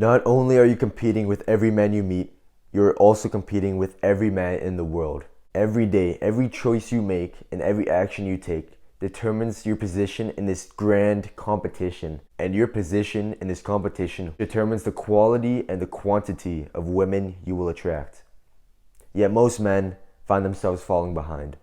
Not only are you competing with every man you meet, you're also competing with every man in the world. Every day, every choice you make and every action you take determines your position in this grand competition. And your position in this competition determines the quality and the quantity of women you will attract. Yet most men find themselves falling behind.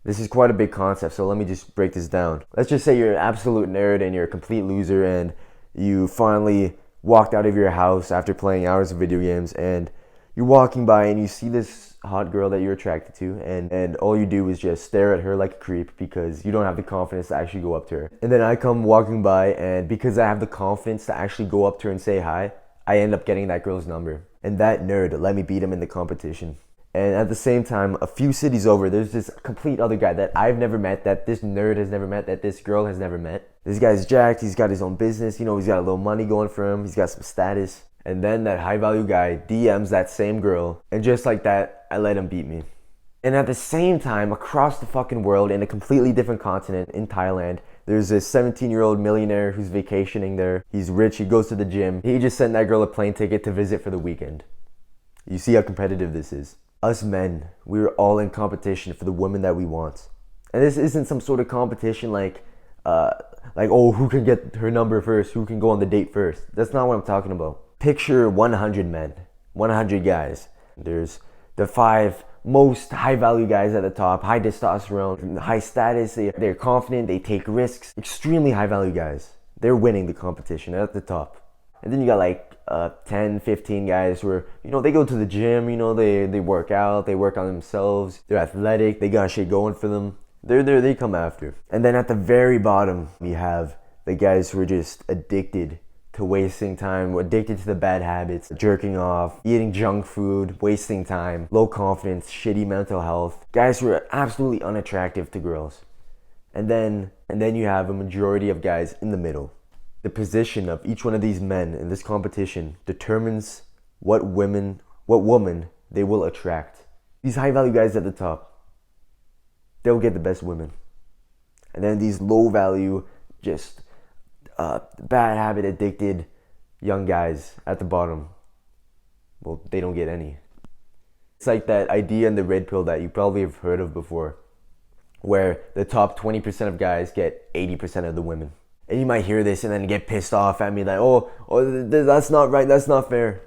This is quite a big concept, so let me just break this down. Let's just say you're an absolute nerd and you're a complete loser and you finally walked out of your house after playing hours of video games and you're walking by and you see this hot girl that you're attracted to and all you do is just stare at her like a creep because you don't have the confidence to actually go up to her. And then I come walking by and because I have the confidence to actually go up to her and say hi, I end up getting that girl's number. And that nerd let me beat him in the competition. And at the same time, a few cities over, there's this complete other guy that I've never met, that this nerd has never met, that this girl has never met. This guy's jacked, he's got his own business, he's got a little money going for him, he's got some status. And then that high value guy DMs that same girl, and just like that, I let him beat me. And at the same time, across the fucking world, in a completely different continent, in Thailand, there's this 17-year-old millionaire who's vacationing there. He's rich, he goes to the gym. He just sent that girl a plane ticket to visit for the weekend. You see how competitive this is. Us men, we're all in competition for the women that we want. And this isn't some sort of competition like, oh, who can get her number first, who can go on the date first. That's not what I'm talking about. Picture 100 men, 100 guys. There's the 5 most high value guys at the top, high testosterone, high status, they're confident, they take risks, extremely high value guys. They're winning the competition at the top. And then you got like 10, 15 guys who are, they go to the gym, they work out, they work on themselves, they're athletic, they got shit going for them. They're there, they come after. And then at the very bottom, we have the guys who are just addicted to wasting time, addicted to the bad habits, jerking off, eating junk food, wasting time, low confidence, shitty mental health. Guys who are absolutely unattractive to girls. And then you have a majority of guys in the middle. The position of each one of these men in this competition determines what woman they will attract. These high value guys at the top, they'll get the best women. And then these low value, just bad habit addicted young guys at the bottom, well, they don't get any. It's like that idea in the red pill that you probably have heard of before, where the top 20% of guys get 80% of the women. And you might hear this and then get pissed off at me like, oh, that's not right, that's not fair.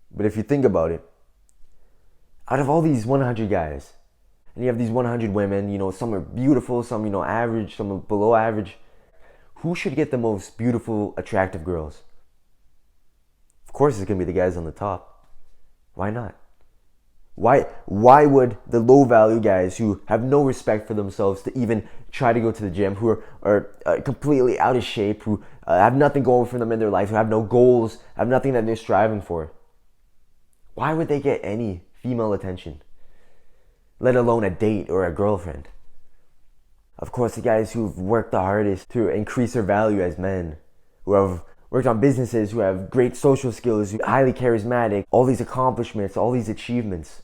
But if you think about it, out of all these 100 guys, and you have these 100 women, some are beautiful, some, average, some are below average, who should get the most beautiful, attractive girls? Of course it's going to be the guys on the top. Why not? Why would the low value guys who have no respect for themselves to even try to go to the gym, who are completely out of shape, who have nothing going for them in their life, who have no goals, have nothing that they're striving for, why would they get any female attention, let alone a date or a girlfriend? Of course, the guys who've worked the hardest to increase their value as men, who have worked on businesses, who have great social skills, who are highly charismatic, all these accomplishments, all these achievements.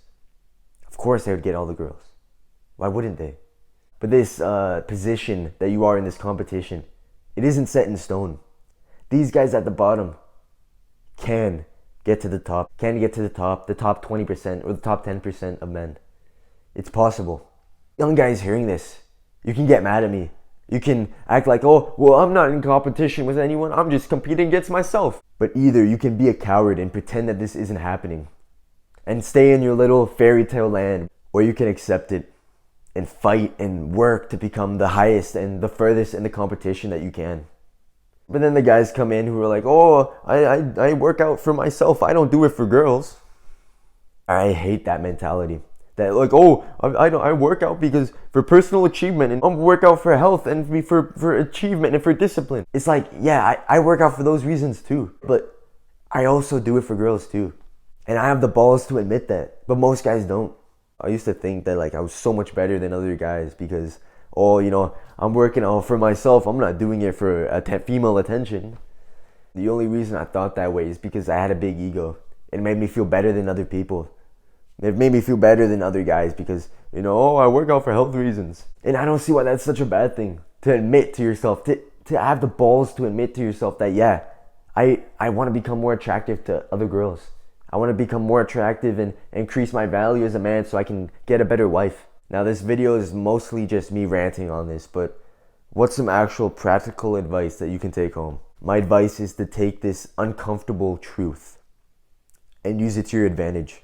Of course they would get all the girls. Why wouldn't they? But this position that you are in this competition, it isn't set in stone. These guys at the bottom can get to the top, the top 20% or the top 10% of men. It's possible. Young guys hearing this, you can get mad at me. You can act like, oh, well, I'm not in competition with anyone. I'm just competing against myself. But either you can be a coward and pretend that this isn't happening and stay in your little fairy tale land, or you can accept it and fight and work to become the highest and the furthest in the competition that you can. But then the guys come in who are like, oh, I work out for myself. I don't do it for girls. I hate that mentality. That like, oh, I work out because for personal achievement, and I work out for health and for achievement and for discipline. It's like, yeah, I work out for those reasons too, but I also do it for girls too. And I have the balls to admit that, but most guys don't. I used to think that like I was so much better than other guys because, oh, I'm working out for myself. I'm not doing it for female attention. The only reason I thought that way is because I had a big ego. It made me feel better than other people. It made me feel better than other guys because, I work out for health reasons. And I don't see why that's such a bad thing. To admit to yourself, to have the balls to admit to yourself that, yeah, I want to become more attractive to other girls. I want to become more attractive and increase my value as a man so I can get a better wife. Now this video is mostly just me ranting on this, but what's some actual practical advice that you can take home? My advice is to take this uncomfortable truth and use it to your advantage.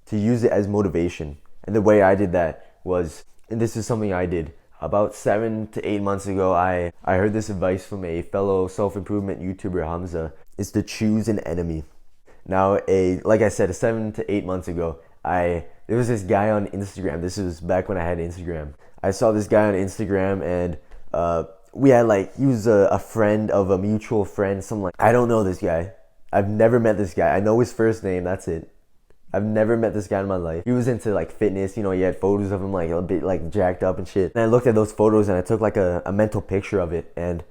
To use it as motivation. And the way I did that was, and this is something I did, about 7 to 8 months ago, I heard this advice from a fellow self-improvement YouTuber, Hamza, is to choose an enemy. Now, like I said, 7 to 8 months ago, there was this guy on Instagram. This was back when I had Instagram. I saw this guy on Instagram, and we had he was a friend of a mutual friend, something like. I don't know this guy. I've never met this guy. I know his first name, that's it. I've never met this guy in my life. He was into fitness, he had photos of him a bit jacked up and shit. And I looked at those photos and I took a mental picture of it, and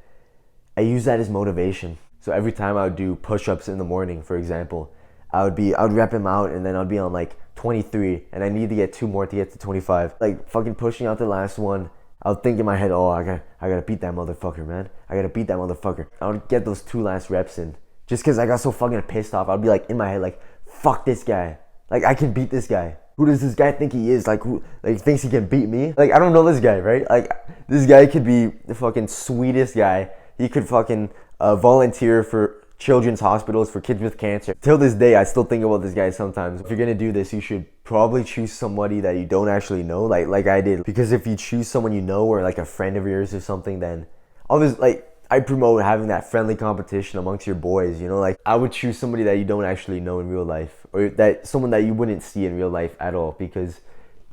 I used that as motivation. So every time I would do push-ups in the morning, for example, I would rep him out, and then I'd be on 23, and I need to get 2 more to get to 25. Fucking pushing out the last one, I would think in my head, oh, I gotta beat that motherfucker, man. I gotta beat that motherfucker. I would get those 2 last reps in. Just cause I got so fucking pissed off, I'd be in my head fuck this guy. I can beat this guy. Who does this guy think he is? Who thinks he can beat me? I don't know this guy, right? This guy could be the fucking sweetest guy. He could fucking volunteer for children's hospitals for kids with cancer. Till this day, I still think about this guy sometimes. If you're gonna do this, you should probably choose somebody that you don't actually know, like I did. Because if you choose someone you know, or a friend of yours or something, then obviously, I promote having that friendly competition amongst your boys, I would choose somebody that you don't actually know in real life, or someone that you wouldn't see in real life at all, because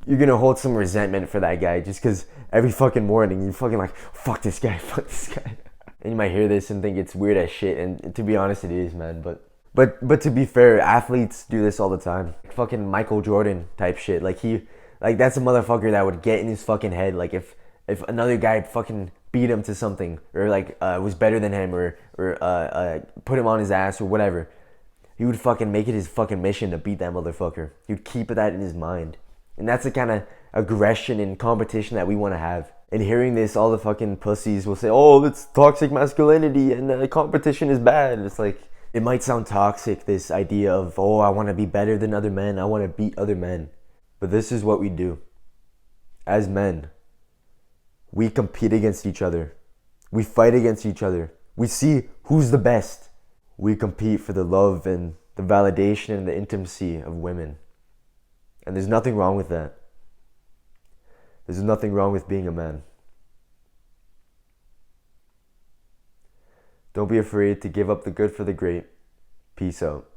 you're gonna hold some resentment for that guy just because every fucking morning you're fucking fuck this guy, fuck this guy. And you might hear this and think it's weird as shit, and to be honest, it is, man. But to be fair, athletes do this all the time. Fucking Michael Jordan type shit. That's a motherfucker that would get in his fucking head. If another guy fucking beat him to something, or was better than him, or put him on his ass or whatever, he would fucking make it his fucking mission to beat that motherfucker. He'd keep that in his mind. And that's the kind of aggression and competition that we want to have. And hearing this, all the fucking pussies will say, oh, it's toxic masculinity and competition is bad. It's it might sound toxic, this idea of, oh, I want to be better than other men, I want to beat other men. But this is what we do. As men, we compete against each other. We fight against each other. We see who's the best. We compete for the love and the validation and the intimacy of women. And there's nothing wrong with that. There's nothing wrong with being a man. Don't be afraid to give up the good for the great. Peace out.